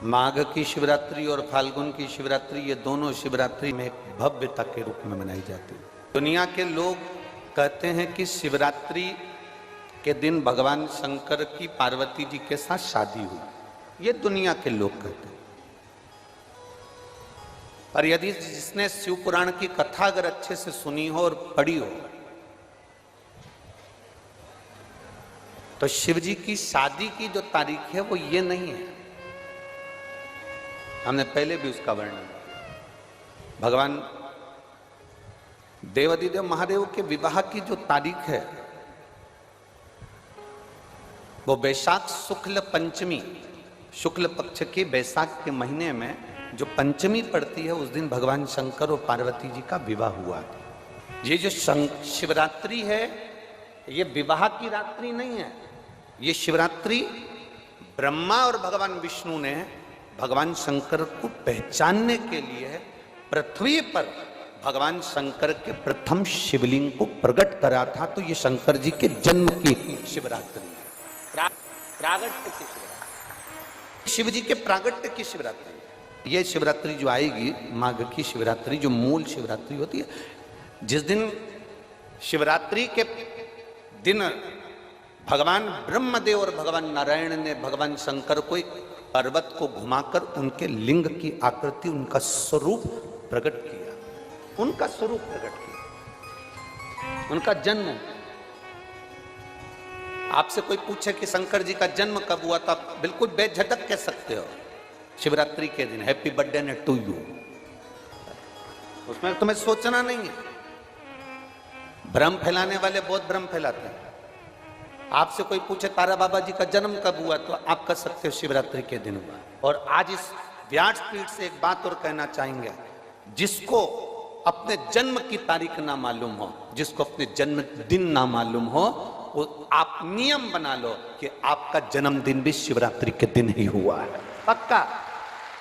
माघ की शिवरात्रि और फाल्गुन की शिवरात्रि, ये दोनों शिवरात्रि में एक भव्यता के रूप में मनाई जाती है। दुनिया के लोग कहते हैं कि शिवरात्रि के दिन भगवान शंकर की पार्वती जी के साथ शादी हुई, ये दुनिया के लोग कहते हैं। पर यदि जिसने शिव पुराण की कथा अगर अच्छे से सुनी हो और पढ़ी हो, तो शिव जी की शादी की जो तारीख है वो ये नहीं है। हमने पहले भी उसका वर्णन, भगवान देवाधिदेव महादेव के विवाह की जो तारीख है वो वैशाख शुक्ल पंचमी, शुक्ल पक्ष के वैशाख के महीने में जो पंचमी पड़ती है, उस दिन भगवान शंकर और पार्वती जी का विवाह हुआ। ये जो शिवरात्रि है ये विवाह की रात्रि नहीं है। ये शिवरात्रि ब्रह्मा और भगवान विष्णु ने भगवान शंकर को पहचानने के लिए पृथ्वी पर भगवान शंकर के प्रथम शिवलिंग को प्रकट करा था। तो ये शंकर जी के जन्म की शिवरात्रि है, प्रागट्य की शिवरात्रि, शिव जी के प्रागट्य की शिवरात्रि। ये शिवरात्रि जो आएगी, माघ की शिवरात्रि, जो मूल शिवरात्रि होती है, जिस दिन शिवरात्रि के दिन भगवान ब्रह्मदेव और भगवान नारायण ने भगवान शंकर को एक पर्वत को घुमाकर उनके लिंग की आकृति, उनका स्वरूप प्रकट किया, उनका स्वरूप प्रकट किया, उनका जन्म। आपसे कोई पूछे कि शंकर जी का जन्म कब हुआ, तो आप बिल्कुल बेझिझक कह सकते हो शिवरात्रि के दिन, हैप्पी बर्थडे ने टू यू। उसमें तुम्हें सोचना नहीं है। भ्रम फैलाने वाले बहुत भ्रम फैलाते हैं। आपसे कोई पूछे तारा बाबा जी का जन्म कब हुआ, तो आप कह सकते हो शिवरात्रि के दिन हुआ। और आज इस व्यासपीठ से एक बात और कहना चाहेंगे, जिसको अपने जन्म की तारीख ना मालूम हो, जिसको अपने जन्म दिन ना मालूम हो, वो आप नियम बना लो कि आपका जन्मदिन भी शिवरात्रि के दिन ही हुआ है, पक्का।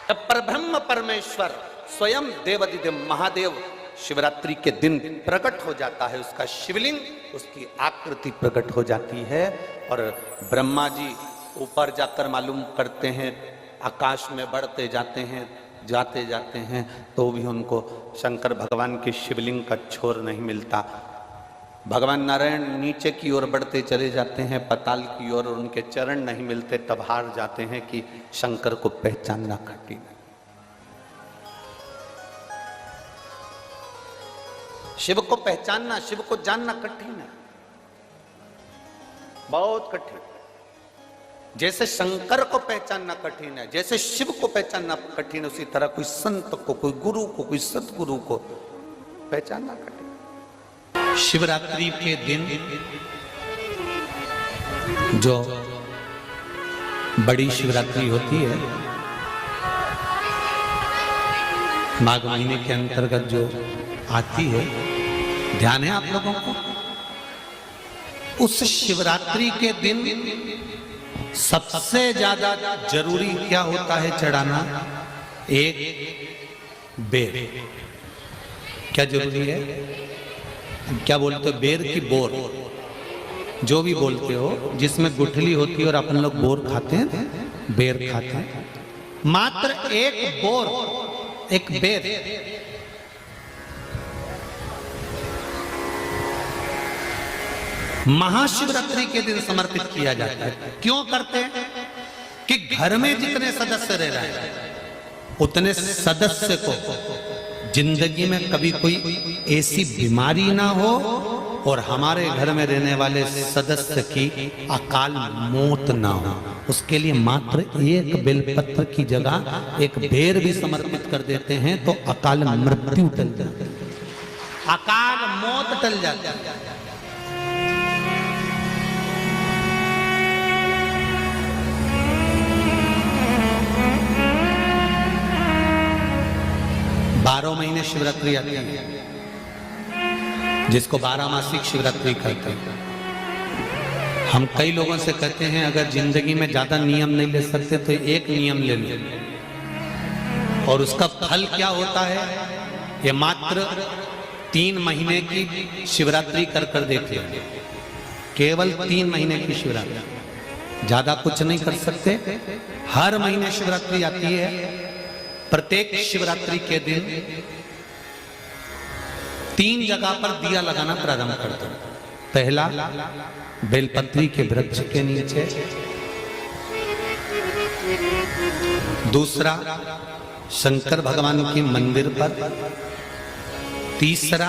जब परब्रह्म परमेश्वर स्वयं देवाधिदेव महादेव शिवरात्रि के दिन प्रकट हो जाता है, उसका शिवलिंग, उसकी आकृति प्रकट हो जाती है। और ब्रह्मा जी ऊपर जाकर मालूम करते हैं, आकाश में बढ़ते जाते हैं, तो भी उनको शंकर भगवान के शिवलिंग का छोर नहीं मिलता। भगवान नारायण नीचे की ओर बढ़ते चले जाते हैं, पाताल की ओर, और उनके चरण नहीं मिलते, तब हार जाते हैं कि शंकर को पहचानना कठिन है। शिव को पहचानना, शिव को जानना कठिन है, बहुत कठिन। जैसे शंकर को पहचानना कठिन है, जैसे शिव को पहचानना कठिन है, उसी तरह कोई संत को, कोई गुरु को, कोई सतगुरु को पहचानना कठिन। शिवरात्रि के दिन जो बड़ी शिवरात्रि होती है, माघ महीने के अंतर्गत जो आती है, ध्यान है आप लोगों को? उस शिवरात्रि के दिन सबसे ज्यादा जरूरी क्या होता है चढ़ाना? एक बेर। क्या जरूरी है? क्या बोलते हो, बेर की बोर, जो भी बोलते हो, जिसमें गुठली होती है और अपन लोग बोर खाते हैं, बेर खाते हैं। मात्र एक बोर, एक बेर महाशिवरात्रि के दिन समर्पित किया जाता है। क्यों करते हैं? कि घर में जितने सदस्य रह रहे हैं, उतने सदस्य को जिंदगी में कभी कोई ऐसी बीमारी ना हो और हमारे घर में रहने वाले सदस्य की अकाल मौत ना हो। उसके लिए मात्र एक बेलपत्र की जगह एक बेर भी समर्पित कर देते हैं तो अकाल मृत्यु टल जाती है, अकाल मौत टल जाती है। 12 महीने शिवरात्रि आती है, जिसको 12 मासिक शिवरात्रि कहते हैं। हम कई लोगों से कहते हैं अगर जिंदगी में ज्यादा नियम नहीं ले सकते तो एक नियम ले लो, और उसका फल क्या होता है? ये मात्र 3 महीने की शिवरात्रि कर देते हैं, केवल 3 महीने की शिवरात्रि। ज्यादा कुछ नहीं कर सकते। हर महीने शिवरात्रि आती है। प्रत्येक शिवरात्रि के दिन 3 जगह पर दिया लगाना प्रारंभ कर दो। पहला, बेलपत्री के वृक्ष के नीचे। दूसरा, शंकर भगवान के मंदिर पर। तीसरा,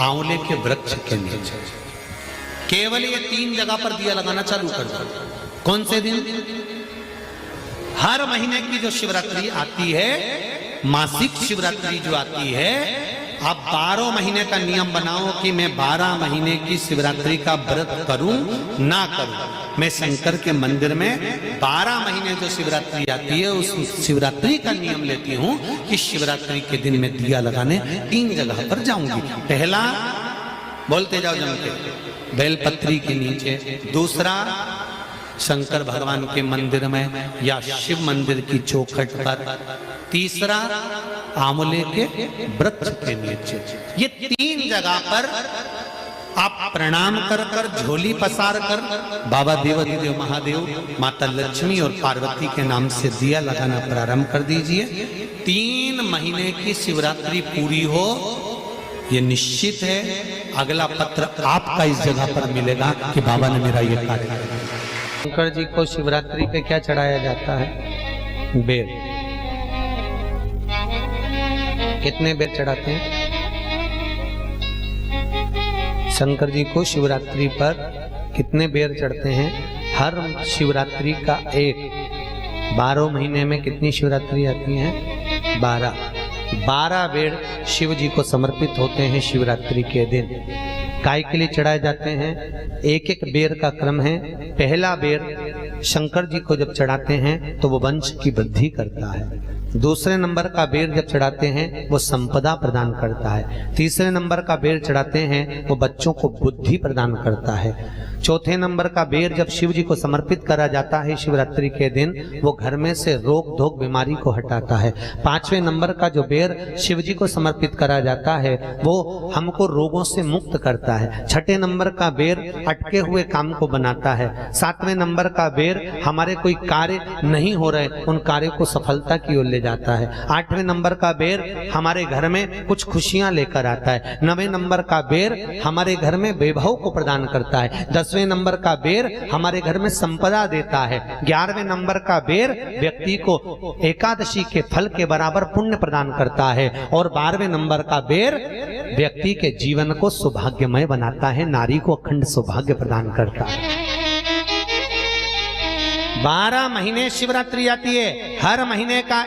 आंवले के वृक्ष के नीचे। केवल ये 3 जगह पर दिया लगाना चालू कर दो। कौन से दिन? हर महीने की जो शिवरात्रि आती है, मासिक शिवरात्रि जो आती है, आप 12 महीने का नियम बनाओ कि मैं 12 महीने की शिवरात्रि का व्रत करूं ना करूं। मैं शंकर के मंदिर में 12 महीने जो शिवरात्रि आती है, उस शिवरात्रि का नियम लेती हूं कि शिवरात्रि के दिन मैं दिया लगाने 3 जगह पर जाऊंगी। पहला, बोलते जाओ जम के, बेलपत्री के नीचे। दूसरा, शंकर भगवान के मंदिर में या शिव मंदिर की चौखट पर। तीसरा, आंवले के वृक्ष के नीचे। ये 3 जगह पर आप प्रणाम कर कर, झोली पसार कर बाबा देवाधिदेव महादेव, माता लक्ष्मी और पार्वती के नाम से दिया लगाना प्रारंभ कर दीजिए। 3 महीने की शिवरात्रि पूरी हो, ये निश्चित है अगला पत्र आपका इस जगह पर मिलेगा कि बाबा ने मेरा ये कार्य किया। शंकर जी को शिवरात्रि पे क्या चढ़ाया जाता है? बेर। कितने बेर चढ़ाते हैं? शंकर जी को शिवरात्रि पर कितने बेर चढ़ते हैं? हर शिवरात्रि का एक। 12 महीने में कितनी शिवरात्रि आती हैं? 12 बेर शिव जी को समर्पित होते हैं शिवरात्रि के दिन। काय के लिए चढ़ाए जाते हैं? एक एक बेर का क्रम है। पहला बेर शंकर जी को जब चढ़ाते हैं तो वो वंश की वृद्धि करता है। दूसरे नंबर का बेर जब चढ़ाते हैं वो संपदा प्रदान करता है। तीसरे नंबर का बेर चढ़ाते हैं वो बच्चों को बुद्धि प्रदान करता है। चौथे नंबर का बेर जब शिव जी को समर्पित करा जाता है शिवरात्रि के दिन, वो घर में से रोग धोक बीमारी को हटाता है। 5वें नंबर का जो बेर शिव जी को समर्पित करा जाता है वो हमको रोगों से मुक्त करता है। 6ठे नंबर का बेर अटके हुए काम को बनाता है। 7वें नंबर का बेर हमारे कोई कार्य नहीं हो रहे उन कार्यों को सफलता की ओर ले जाता है। 8वें नंबर का बेर हमारे घर में कुछ खुशियां लेकर आता है। 9वें नंबर का बेर हमारे घर में वैभव को प्रदान करता है। 10वें नंबर का बेर हमारे घर में संपदा देता है। 11वें नंबर का बेर व्यक्ति को एकादशी के फल के बराबर पुण्य प्रदान करता है। और 12वें नंबर का बेर व्यक्ति के जीवन को सौभाग्यमय बनाता है, नारी को अखंड सौभाग्य प्रदान करता है। 12 महीने शिवरात्रि आती है। हर महीने का